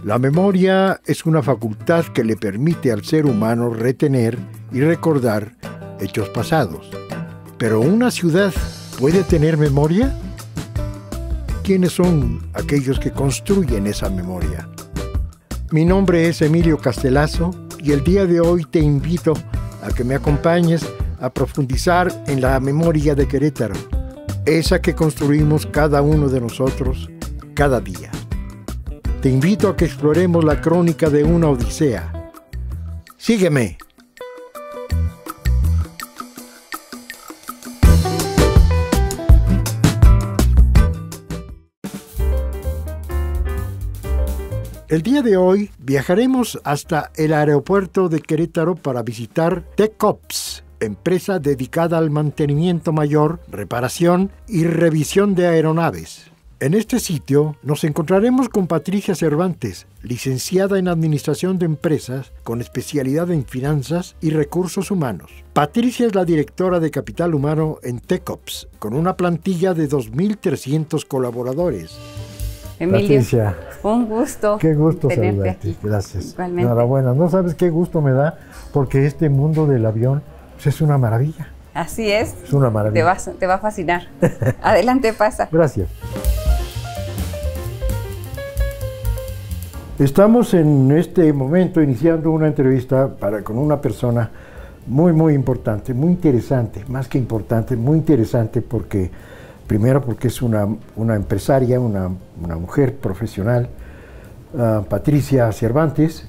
La memoria es una facultad que le permite al ser humano retener y recordar hechos pasados. ¿Pero una ciudad puede tener memoria? ¿Quiénes son aquellos que construyen esa memoria? Mi nombre es Emilio Castelazo y el día de hoy te invito a que me acompañes a profundizar en la memoria de Querétaro, esa que construimos cada uno de nosotros cada día. Te invito a que exploremos la crónica de una odisea. Sígueme. El día de hoy viajaremos hasta el aeropuerto de Querétaro para visitar TechOps, empresa dedicada al mantenimiento mayor, reparación y revisión de aeronaves. En este sitio nos encontraremos con Patricia Cervantes, licenciada en Administración de Empresas, con especialidad en Finanzas y Recursos Humanos. Patricia es la directora de Capital Humano en TechOps, con una plantilla de 2.300 colaboradores. Emilio, Patricia, un gusto. Qué gusto tenerte saludarte. aquí. Gracias. Igualmente. Enhorabuena. No sabes qué gusto me da, porque este mundo del avión pues, es una maravilla. Así es. Es una maravilla. Te va a fascinar. Adelante, pasa. Gracias. Estamos en este momento iniciando una entrevista con una persona muy importante, muy interesante, más que importante, muy interesante porque, primero porque es una empresaria, una mujer profesional, Patricia Cervantes,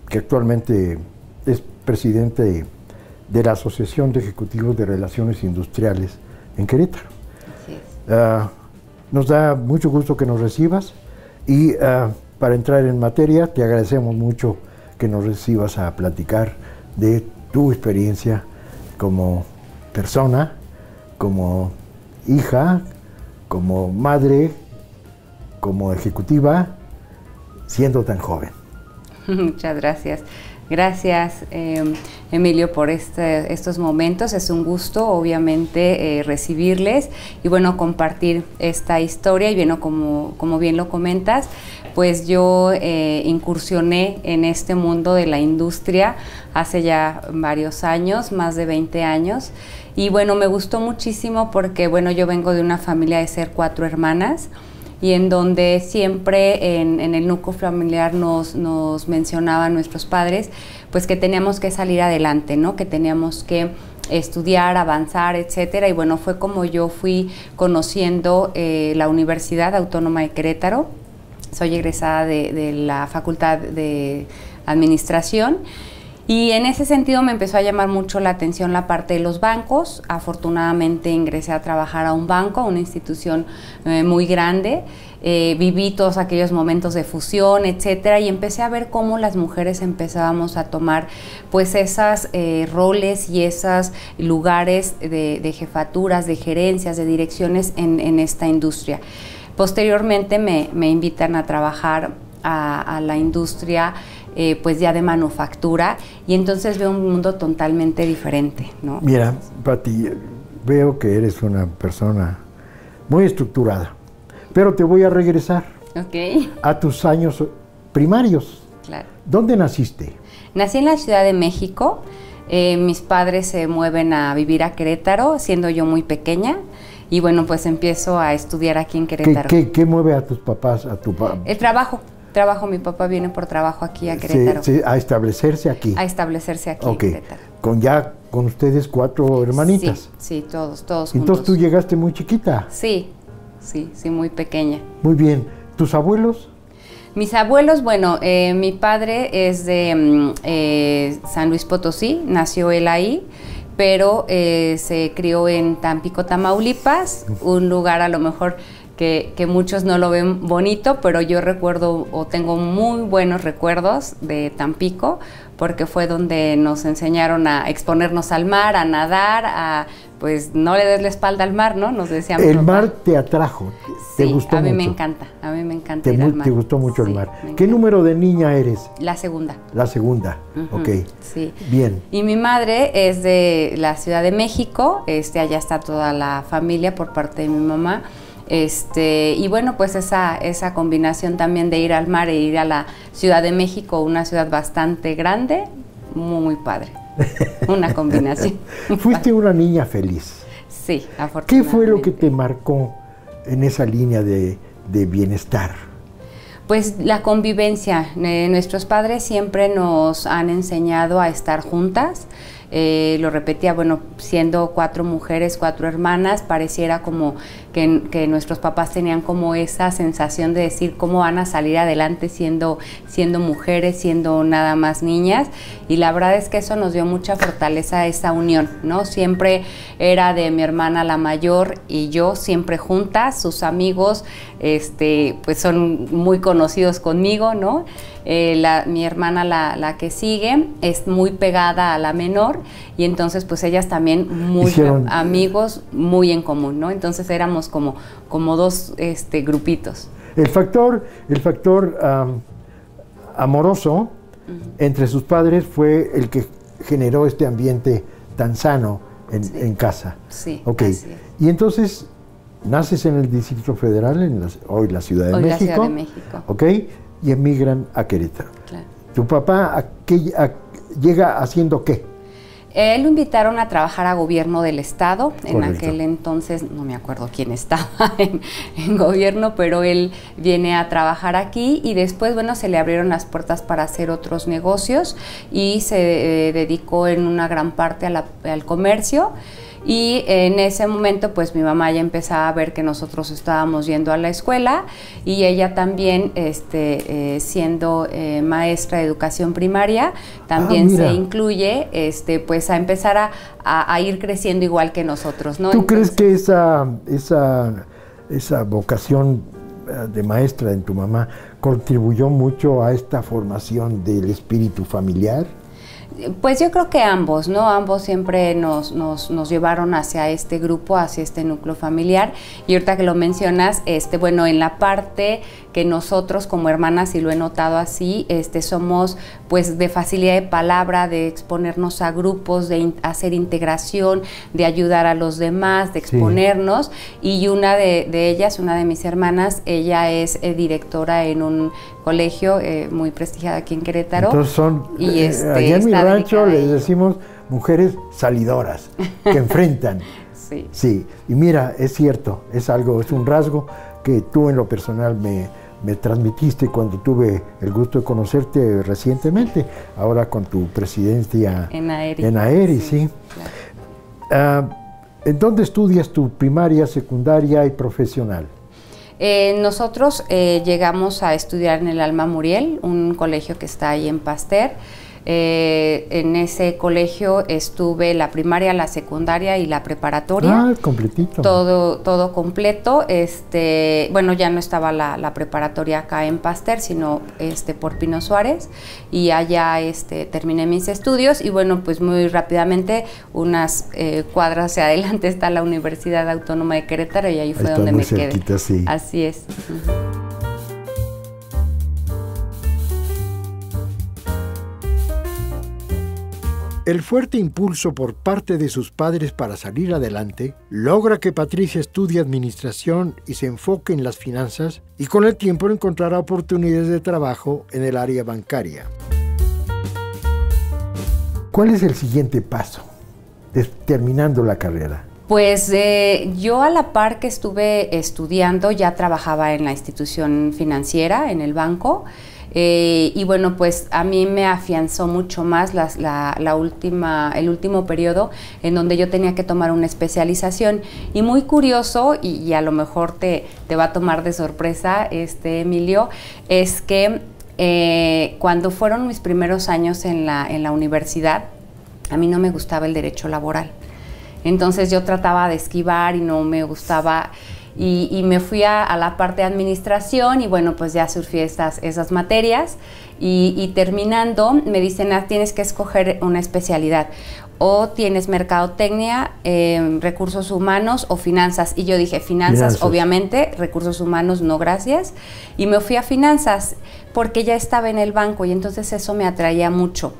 que actualmente es presidente de la Asociación de Ejecutivos de Relaciones Industriales en Querétaro. Así es. Nos da mucho gusto que nos recibas y para entrar en materia, te agradecemos mucho que nos recibas a platicar de tu experiencia como persona, como hija, como madre, como ejecutiva, siendo tan joven. Muchas gracias. Gracias, Emilio, por estos momentos. Es un gusto, obviamente, recibirles y, bueno, compartir esta historia. Y, bueno, como bien lo comentas, pues yo incursioné en este mundo de la industria hace ya varios años, más de 20 años. Y, bueno, me gustó muchísimo porque, bueno, yo vengo de una familia de ser 4 hermanas, y en donde siempre en el núcleo familiar nos mencionaban nuestros padres, pues que teníamos que salir adelante, ¿no? Que teníamos que estudiar, avanzar, etcétera. Y bueno, fue como yo fui conociendo la Universidad Autónoma de Querétaro. Soy egresada de la Facultad de Administración. Y en ese sentido me empezó a llamar mucho la atención la parte de los bancos. Afortunadamente ingresé a trabajar a un banco, a una institución muy grande. Viví todos aquellos momentos de fusión, etcétera, y empecé a ver cómo las mujeres empezábamos a tomar pues esas roles y esos lugares de jefaturas, de gerencias, de direcciones en esta industria. Posteriormente me invitan a trabajar a la industria pues ya de manufactura, y entonces veo un mundo totalmente diferente, ¿no? Mira, Pati, veo que eres una persona muy estructurada, pero te voy a regresar a tus años primarios. Claro. ¿Dónde naciste? Nací en la Ciudad de México. Mis padres se mueven a vivir a Querétaro, siendo yo muy pequeña. Y bueno, pues empiezo a estudiar aquí en Querétaro. ¿Qué mueve a tus papás, a tu papá? El trabajo. Mi papá viene por trabajo aquí a Querétaro. A establecerse aquí. A establecerse aquí en Querétaro. Con ustedes 4 hermanitas. Sí, todos juntos. Entonces tú llegaste muy chiquita. Sí, muy pequeña. Muy bien. ¿Tus abuelos? Mis abuelos, bueno, mi padre es de San Luis Potosí, nació él ahí, pero se crió en Tampico, Tamaulipas, un lugar a lo mejor que muchos no lo ven bonito, pero yo recuerdo o tengo muy buenos recuerdos de Tampico, porque fue donde nos enseñaron a exponernos al mar, a nadar, pues no le des la espalda al mar, ¿no? Nos decían. El mar te atrajo, te gustó mucho. A mí me encanta ir al mar. Te gustó mucho el mar. ¿Qué número de niña eres? La segunda. La segunda, ok. Sí. Bien. Y mi madre es de la Ciudad de México, allá está toda la familia por parte de mi mamá. Y bueno, pues esa combinación también de ir al mar e ir a la Ciudad de México, una ciudad bastante grande, muy padre. Una combinación. Fuiste una niña feliz. Sí, afortunadamente. ¿Qué fue lo que te marcó en esa línea de bienestar? Pues la convivencia. Nuestros padres siempre nos han enseñado a estar juntas. Lo repetía, bueno, siendo 4 mujeres, 4 hermanas, pareciera como que nuestros papás tenían como esa sensación de decir cómo van a salir adelante siendo mujeres, siendo nada más niñas, y la verdad es que eso nos dio mucha fortaleza, esa unión, ¿no? Siempre era de mi hermana la mayor y yo siempre juntas, sus amigos pues son muy conocidos conmigo, ¿no? Mi hermana, la que sigue, es muy pegada a la menor, y entonces pues ellas también amigos muy en común, ¿no? Entonces éramos como 2 grupitos. El factor amoroso entre sus padres fue el que generó este ambiente tan sano en casa. Sí, okay. Así es. Y entonces naces en el Distrito Federal, hoy la Ciudad de México. La Ciudad de México. Okay, y emigran a Querétaro. Claro. ¿Tu papá llega haciendo qué? Lo invitaron a trabajar a gobierno del estado. Correcto. En aquel entonces, no me acuerdo quién estaba en gobierno, pero él viene a trabajar aquí, y después, bueno, se le abrieron las puertas para hacer otros negocios, y se dedicó en una gran parte al comercio. Y en ese momento pues mi mamá ya empezaba a ver que nosotros estábamos yendo a la escuela, y ella también siendo maestra de educación primaria también se incluye pues a empezar a ir creciendo igual que nosotros, ¿no? ¿Tú crees que esa vocación de maestra en tu mamá contribuyó mucho a esta formación del espíritu familiar? Pues yo creo que ambos, ¿no? Ambos siempre nos llevaron hacia este grupo, hacia este núcleo familiar. Y ahorita que lo mencionas, bueno, en la parte que nosotros como hermanas, y lo he notado así, somos pues de facilidad de palabra, de exponernos a grupos, de hacer integración, de ayudar a los demás, de exponernos. Sí. Y una de ellas, una de mis hermanas, ella es directora en un colegio muy prestigiado aquí en Querétaro. Entonces son, y allá en mi rancho les decimos mujeres salidoras, que enfrentan. Sí. Sí, y mira, es cierto, es un rasgo que tú en lo personal me transmitiste cuando tuve el gusto de conocerte recientemente, ahora con tu presidencia en AERI, sí. Claro. ¿En dónde estudias tu primaria, secundaria y profesional? Nosotros llegamos a estudiar en el Alma Muriel, un colegio que está ahí en Pasteur. En ese colegio estuve la primaria, la secundaria y la preparatoria. Ah, completito. Todo completo. Bueno, ya no estaba la preparatoria acá en Pasteur, sino por Pino Suárez, y allá terminé mis estudios, y bueno, pues muy rápidamente, unas cuadras hacia adelante está la Universidad Autónoma de Querétaro, y ahí fue donde me quedé. Sí. Así es. El fuerte impulso por parte de sus padres para salir adelante logra que Patricia estudie administración y se enfoque en las finanzas, y con el tiempo encontrará oportunidades de trabajo en el área bancaria. ¿Cuál es el siguiente paso terminando la carrera? Pues yo, a la par que estuve estudiando, ya trabajaba en la institución financiera, en el banco. Y bueno, pues a mí me afianzó mucho más el último periodo en donde yo tenía que tomar una especialización. Y muy curioso, y a lo mejor te va a tomar de sorpresa, Emilio, es que cuando fueron mis primeros años en la universidad, a mí no me gustaba el derecho laboral. Entonces yo trataba de esquivar y no me gustaba. Y me fui a la parte de administración, y bueno, pues ya surfí esas materias, y terminando me dicen, tienes que escoger una especialidad, o tienes mercadotecnia, recursos humanos o finanzas. Y yo dije, finanzas, obviamente, recursos humanos no, gracias. Y me fui a finanzas porque ya estaba en el banco, y entonces eso me atraía mucho.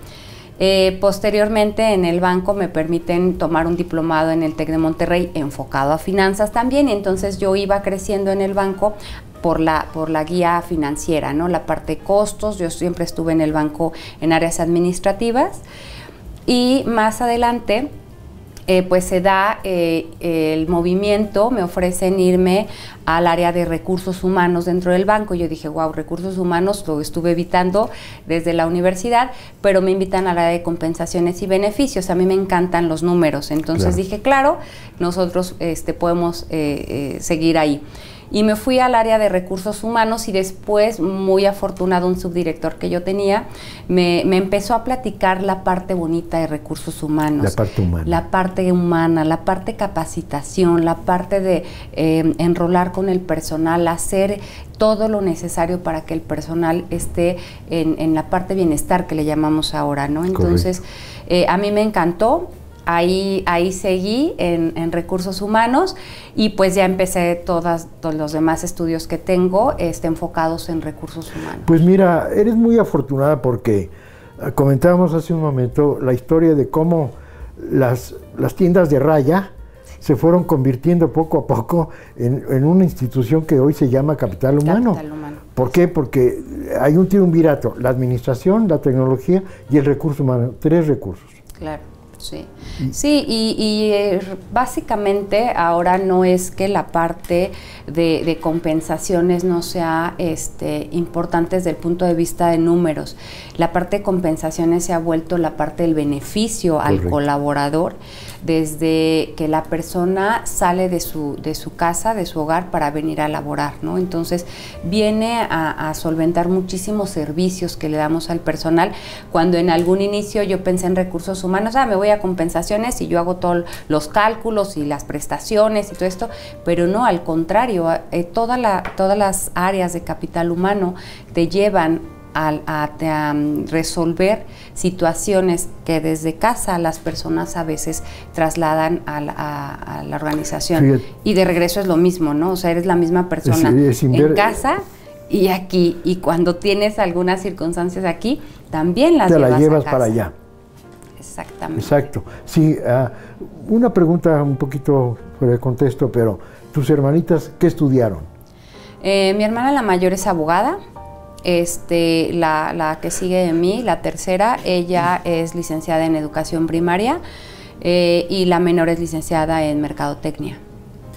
Posteriormente en el banco me permiten tomar un diplomado en el TEC de Monterrey enfocado a finanzas también, y entonces yo iba creciendo en el banco por la guía financiera, ¿no? La parte de costos. Yo siempre estuve en el banco en áreas administrativas, y más adelante pues se da el movimiento, me ofrecen irme al área de recursos humanos dentro del banco. Yo dije, wow, recursos humanos lo estuve evitando desde la universidad, pero me invitan al área de compensaciones y beneficios. A mí me encantan los números, entonces dije, claro, nosotros podemos seguir ahí. Y me fui al área de recursos humanos, y después, muy afortunado, un subdirector que yo tenía, me empezó a platicar la parte bonita de recursos humanos. La parte humana. La parte humana, la parte capacitación, la parte de enrolar con el personal, hacer todo lo necesario para que el personal esté en la parte bienestar que le llamamos ahora, ¿no? Entonces, a mí me encantó. Ahí seguí en recursos humanos, y pues ya empecé todos los demás estudios que tengo enfocados en recursos humanos. Pues mira, eres muy afortunada, porque comentábamos hace un momento la historia de cómo las tiendas de raya se fueron convirtiendo poco a poco en una institución que hoy se llama Capital Humano. Capital Humano. ¿Por qué? Porque hay un triunvirato: la administración, la tecnología y el recurso humano. 3 recursos. Claro. Sí, sí, y básicamente ahora no es que la parte de compensaciones no sea importante desde el punto de vista de números. La parte de compensaciones se ha vuelto la parte del beneficio al colaborador, desde que la persona sale de su casa, de su hogar, para venir a laborar, ¿no? Entonces viene a solventar muchísimos servicios que le damos al personal. Cuando en algún inicio yo pensé en recursos humanos, me voy a compensaciones y yo hago todos los cálculos y las prestaciones y todo esto, pero no, al contrario, todas las áreas de capital humano te llevan a resolver situaciones que desde casa las personas a veces trasladan a la organización. Fíjate. Y de regreso es lo mismo, ¿no? O sea, eres la misma persona en casa y aquí, y cuando tienes algunas circunstancias aquí, también las llevas para allá. Exactamente. Exacto. Sí, una pregunta un poquito fuera de contexto, pero ¿tus hermanitas qué estudiaron? Mi hermana la mayor es abogada. La que sigue de mí, la tercera, ella es licenciada en educación primaria, y la menor es licenciada en mercadotecnia.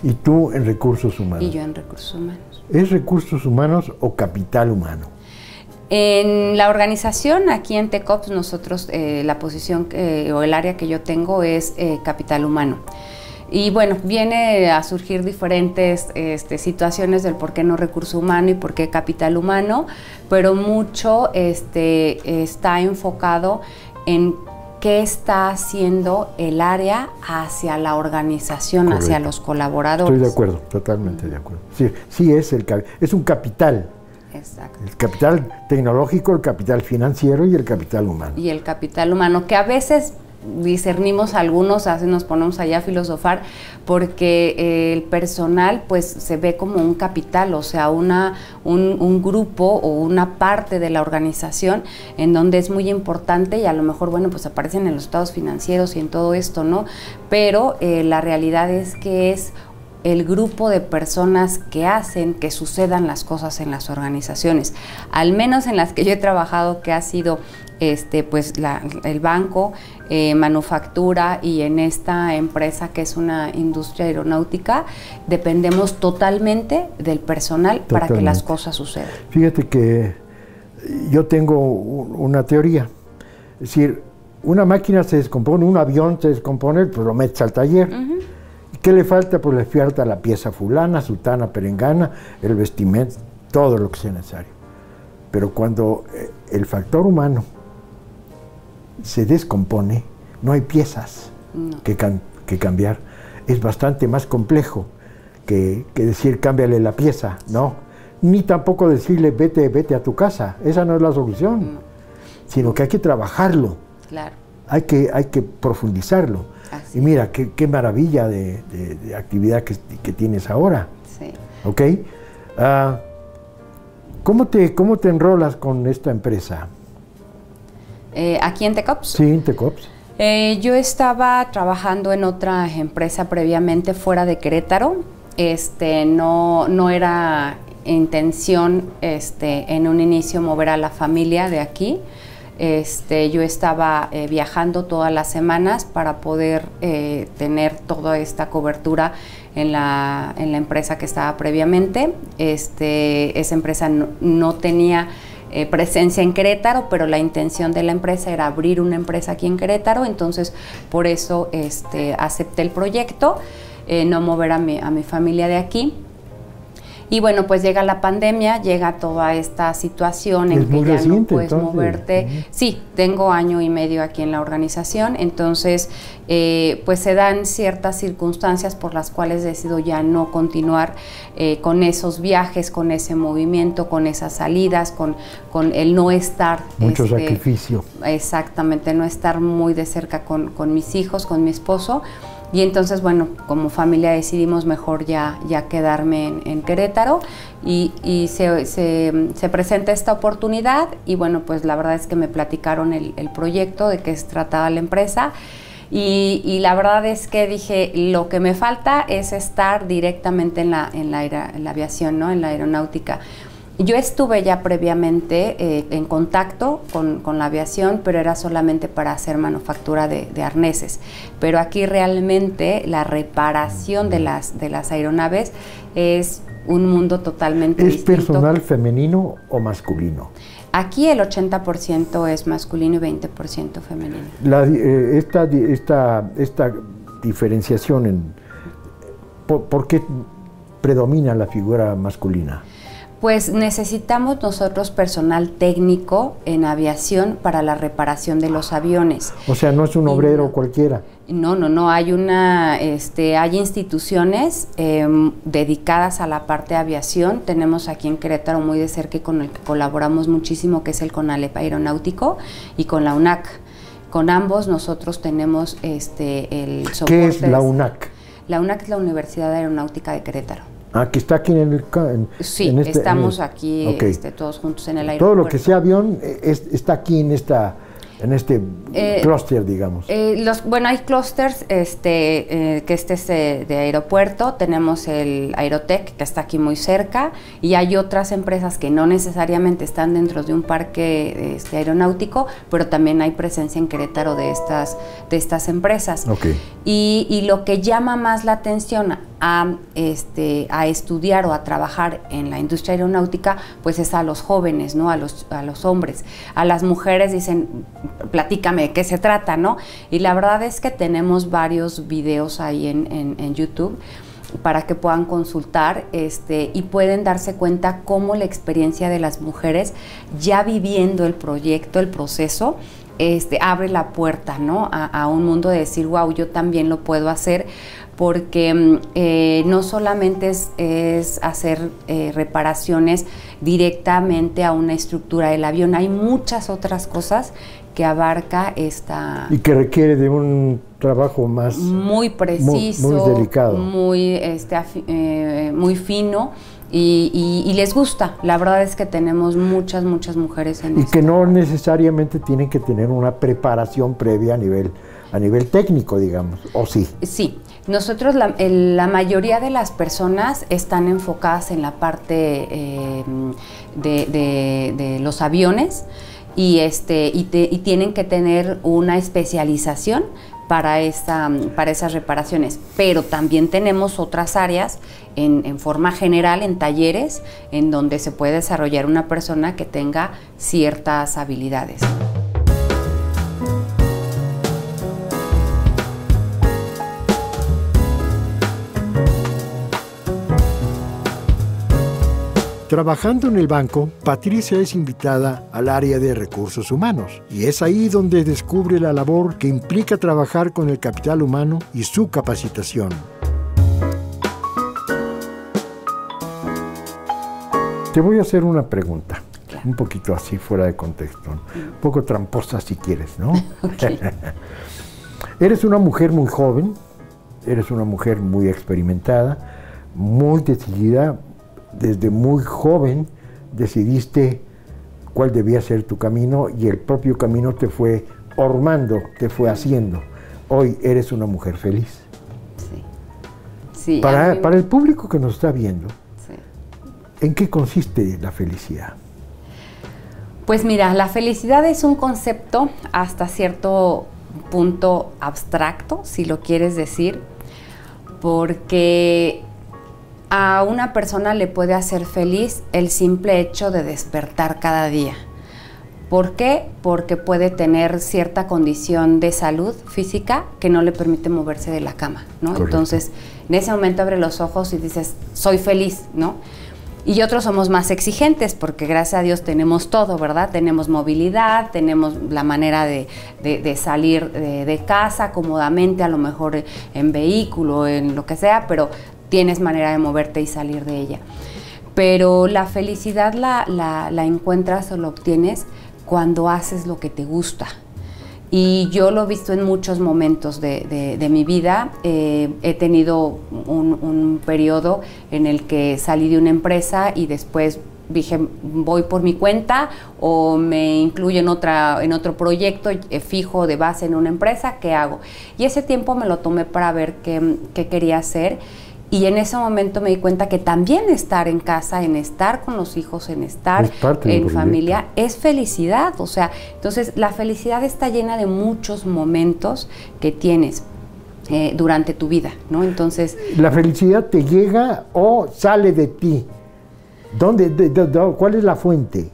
¿Y tú en recursos humanos? Y yo en recursos humanos. ¿Es recursos humanos o capital humano? En la organización, aquí en TECOPS, nosotros la posición o el área que yo tengo es capital humano. Y bueno, viene a surgir diferentes situaciones del por qué no recurso humano y por qué capital humano, pero mucho está enfocado en qué está haciendo el área hacia la organización, correcto, hacia los colaboradores. Estoy de acuerdo, totalmente de acuerdo. Sí es un capital. Exacto. El capital tecnológico, el capital financiero y el capital humano. Y el capital humano, que a veces discernimos algunos, nos ponemos allá a filosofar, porque el personal pues se ve como un capital, o sea, un grupo o una parte de la organización en donde es muy importante, y a lo mejor, bueno, pues aparecen en los estados financieros y en todo esto, ¿no? Pero la realidad es que es el grupo de personas que hacen que sucedan las cosas en las organizaciones, al menos en las que yo he trabajado, que ha sido pues el banco, manufactura, y en esta empresa que es una industria aeronáutica, dependemos totalmente del personal para que las cosas sucedan. Fíjate que yo tengo una teoría, es decir, una máquina se descompone, un avión se descompone, pues lo metes al taller. ¿Qué le falta? Pues le falta la pieza fulana, sutana, perengana, el vestimenta, todo lo que sea necesario. Pero cuando el factor humano se descompone, no hay piezas que cambiar. Es bastante más complejo que decir cámbiale la pieza, ¿no? Ni tampoco decirle vete a tu casa, esa no es la solución, sino que hay que trabajarlo, claro. Hay que profundizarlo. Así. Y mira, qué maravilla de actividad que tienes ahora. Sí. ¿Ok? ¿Cómo te enrolas con esta empresa? ¿Aquí en Tecops? Sí, en Tecops. Yo estaba trabajando en otra empresa previamente fuera de Querétaro. No era intención en un inicio mover a la familia de aquí. Yo estaba viajando todas las semanas para poder tener toda esta cobertura en la empresa que estaba previamente. Esa empresa no tenía presencia en Querétaro, pero la intención de la empresa era abrir una empresa aquí en Querétaro, entonces por eso acepté el proyecto, no mover a mi familia de aquí. Y bueno, pues llega la pandemia, llega toda esta situación en que ya no puedes moverte. Sí, tengo 1 año y medio aquí en la organización, entonces pues se dan ciertas circunstancias por las cuales decido ya no continuar con esos viajes, con ese movimiento, con esas salidas, con el no estar... Mucho sacrificio. Exactamente, no estar muy de cerca con mis hijos, con mi esposo. Y entonces, bueno, como familia decidimos mejor ya quedarme en Querétaro y se presenta esta oportunidad y bueno, pues la verdad es que me platicaron el proyecto, de qué se trataba la empresa y la verdad es que dije, lo que me falta es estar directamente en la aviación, ¿no? En la aeronáutica. Yo estuve ya previamente en contacto con la aviación, pero era solamente para hacer manufactura de arneses. Pero aquí realmente la reparación de las aeronaves es un mundo totalmente distinto. ¿Es personal femenino o masculino? Aquí el 80% es masculino y 20% femenino. Esta diferenciación, ¿por qué predomina la figura masculina? Pues necesitamos nosotros personal técnico en aviación para la reparación de los aviones. O sea, no es un obrero cualquiera. No, hay instituciones dedicadas a la parte de aviación. Tenemos aquí en Querétaro muy de cerca y con el que colaboramos muchísimo, que es el CONALEP Aeronáutico y con la UNAC. Con ambos nosotros tenemos el soporte. ¿Qué es la UNAC? La UNAC es la Universidad Aeronáutica de Querétaro. Ah, que está aquí sí, estamos aquí okay. Todos juntos en el aeropuerto. Todo lo que sea avión está aquí en este clúster, digamos. Bueno, hay clústeres, que es de aeropuerto, tenemos el Aerotech, que está aquí muy cerca, y hay otras empresas que no necesariamente están dentro de un parque aeronáutico, pero también hay presencia en Querétaro de estas empresas. Okay. Y lo que llama más la atención a estudiar o a trabajar en la industria aeronáutica, pues es a los jóvenes, ¿no? A los hombres. A las mujeres dicen, platícame de qué se trata, ¿no? Y la verdad es que tenemos varios videos ahí en YouTube para que puedan consultar y pueden darse cuenta cómo la experiencia de las mujeres ya viviendo el proyecto, el proceso, abre la puerta, ¿no? A un mundo de decir, wow, yo también lo puedo hacer, porque no solamente es hacer reparaciones directamente a una estructura del avión, hay muchas otras cosas que abarca esta... Y que requiere de un trabajo más... Muy preciso, muy delicado. Muy fino. Y les gusta. La verdad es que tenemos muchas mujeres en y que no necesariamente tienen que tener una preparación previa a nivel técnico, digamos, ¿o sí? Sí. Nosotros, la mayoría de las personas están enfocadas en la parte de los aviones y tienen que tener una especialización para esas reparaciones, pero también tenemos otras áreas en forma general, en talleres, en donde se puede desarrollar una persona que tenga ciertas habilidades. Trabajando en el banco, Patricia es invitada al área de recursos humanos y es ahí donde descubre la labor que implica trabajar con el capital humano y su capacitación. Te voy a hacer una pregunta, claro, un poquito así fuera de contexto, un poco tramposa si quieres, ¿no? Okay. Eres una mujer muy joven, eres una mujer muy experimentada, muy decidida. Desde muy joven decidiste cuál debía ser tu camino y el propio camino te fue formando, te fue haciendo. Hoy eres una mujer feliz. Sí. Sí, Para el público que nos está viendo, sí. ¿En qué consiste la felicidad? Pues mira, la felicidad es un concepto hasta cierto punto abstracto, si lo quieres decir, porque a una persona le puede hacer feliz el simple hecho de despertar cada día. ¿Por qué? Porque puede tener cierta condición de salud física que no le permite moverse de la cama, ¿no? Correcto. Entonces, en ese momento abre los ojos y dices, soy feliz, ¿no? Y otros somos más exigentes porque gracias a Dios tenemos todo, ¿verdad? Tenemos movilidad, tenemos la manera de salir de casa cómodamente, a lo mejor en vehículo, en lo que sea, pero tienes manera de moverte y salir de ella. Pero la felicidad la encuentras o la obtienes cuando haces lo que te gusta. Y yo lo he visto en muchos momentos de mi vida. He tenido un periodo en el que salí de una empresa y después dije, voy por mi cuenta o me incluyo en otro proyecto fijo de base en una empresa, ¿qué hago? Y ese tiempo me lo tomé para ver qué quería hacer. Y en ese momento me di cuenta que también estar en casa, en estar con los hijos, en estar en familia, es felicidad. O sea, entonces la felicidad está llena de muchos momentos que tienes durante tu vida, ¿no? Entonces, ¿la felicidad te llega o sale de ti? ¿Cuál es la fuente?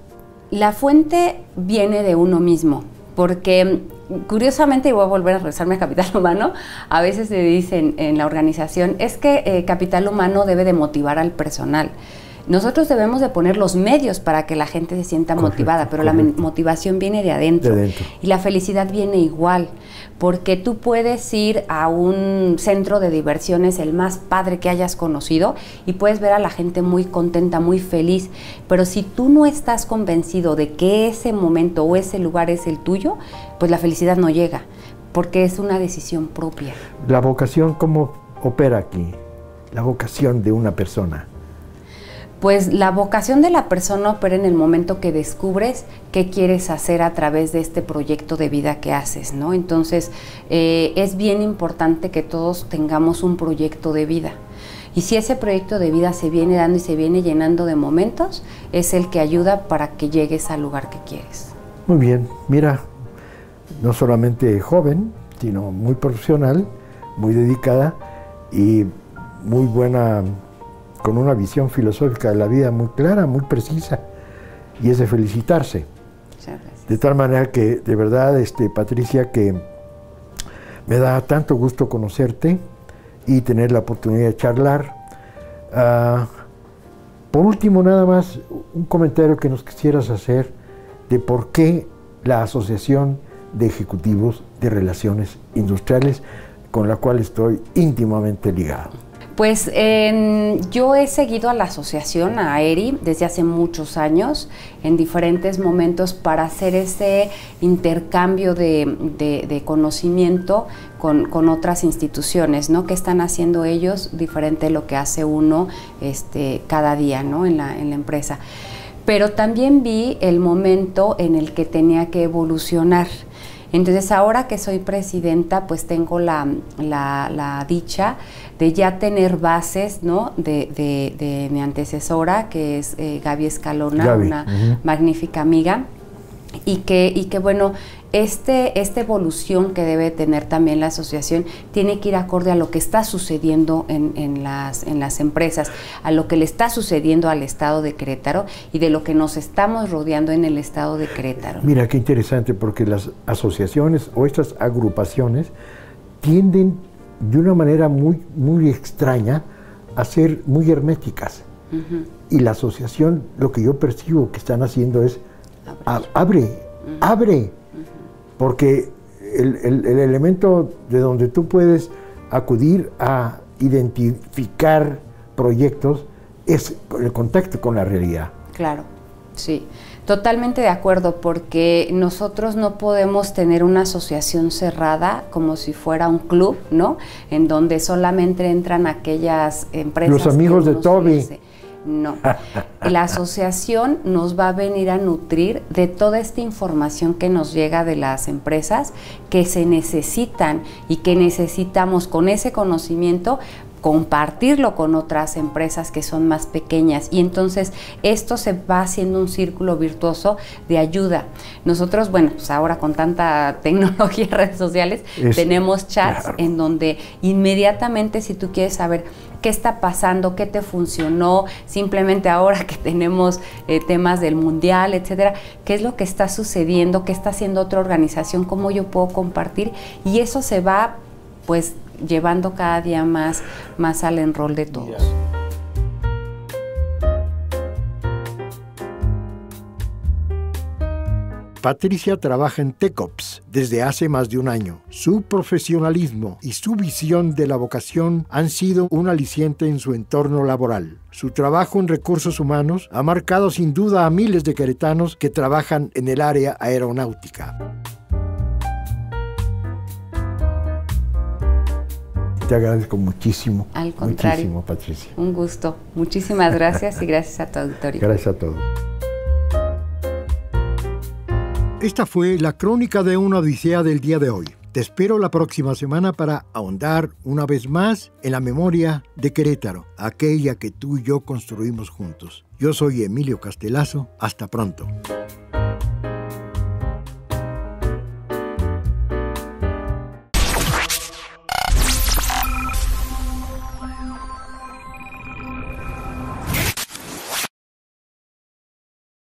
La fuente viene de uno mismo, porque curiosamente, y voy a volver a regresarme a Capital Humano, a veces se dicen en la organización, es que Capital Humano debe de motivar al personal. Nosotros debemos de poner los medios para que la gente se sienta motivada, pero la motivación viene de adentro. Y la felicidad viene igual, porque tú puedes ir a un centro de diversiones, el más padre que hayas conocido, y puedes ver a la gente muy contenta, muy feliz, pero si tú no estás convencido de que ese momento o ese lugar es el tuyo, pues la felicidad no llega, porque es una decisión propia. ¿La vocación cómo opera aquí? La vocación de una persona. Pues la vocación de la persona opera en el momento que descubres qué quieres hacer a través de este proyecto de vida que haces, ¿no? Entonces, es bien importante que todos tengamos un proyecto de vida. Y si ese proyecto de vida se viene dando y se viene llenando de momentos, es el que ayuda para que llegues al lugar que quieres. Muy bien, mira, no solamente joven, sino muy profesional, muy dedicada y muy buena, con una visión filosófica de la vida muy clara, muy precisa, y es de felicitarse. Muchas gracias. De tal manera que, de verdad, Patricia, que me da tanto gusto conocerte y tener la oportunidad de charlar. Por último, nada más, un comentario que nos quisieras hacer de por qué la Asociación de Ejecutivos de Relaciones Industriales, con la cual estoy íntimamente ligado. Pues yo he seguido a la asociación, a AERI, desde hace muchos años, en diferentes momentos para hacer ese intercambio de conocimiento con otras instituciones, ¿no? ¿Qué están haciendo ellos diferente de lo que hace uno cada día, ¿no? en la empresa? Pero también vi el momento en el que tenía que evolucionar. Entonces, ahora que soy presidenta, pues tengo la dicha de ya tener bases, ¿no? de mi antecesora, que es Gaby Escalona, una magnífica amiga, y que bueno, esta evolución que debe tener también la asociación tiene que ir acorde a lo que está sucediendo en las empresas, a lo que le está sucediendo al estado de Querétaro y de lo que nos estamos rodeando en el estado de Querétaro. Mira, qué interesante, porque las asociaciones o estas agrupaciones tienden de una manera muy extraña a ser muy herméticas. Y la asociación, lo que yo percibo que están haciendo es abre. Porque el elemento de donde tú puedes acudir a identificar proyectos es el contacto con la realidad. Claro, sí, totalmente de acuerdo, porque nosotros no podemos tener una asociación cerrada como si fuera un club, ¿no? En donde solamente entran aquellas empresas. Los amigos de Toby. No. La asociación nos va a venir a nutrir de toda esta información que nos llega de las empresas que se necesitan y que necesitamos con ese conocimiento compartirlo con otras empresas que son más pequeñas, y entonces esto se va haciendo un círculo virtuoso de ayuda. Nosotros, bueno, pues ahora con tanta tecnología, redes sociales, tenemos chats, claro, en donde inmediatamente, si tú quieres saber qué está pasando, qué te funcionó, simplemente ahora que tenemos temas del mundial, etcétera, qué es lo que está sucediendo, qué está haciendo otra organización, cómo yo puedo compartir, y eso se va pues llevando cada día más al enrol de todos. Patricia trabaja en TechOps desde hace más de un año. Su profesionalismo y su visión de la vocación han sido un aliciente en su entorno laboral. Su trabajo en recursos humanos ha marcado sin duda a miles de queretanos que trabajan en el área aeronáutica. Te agradezco muchísimo. Al contrario. Muchísimo, Patricia. Un gusto. Muchísimas gracias y gracias a tu auditorio. Gracias a todos. Esta fue la crónica de una odisea del día de hoy. Te espero la próxima semana para ahondar una vez más en la memoria de Querétaro, aquella que tú y yo construimos juntos. Yo soy Emilio Castelazo. Hasta pronto.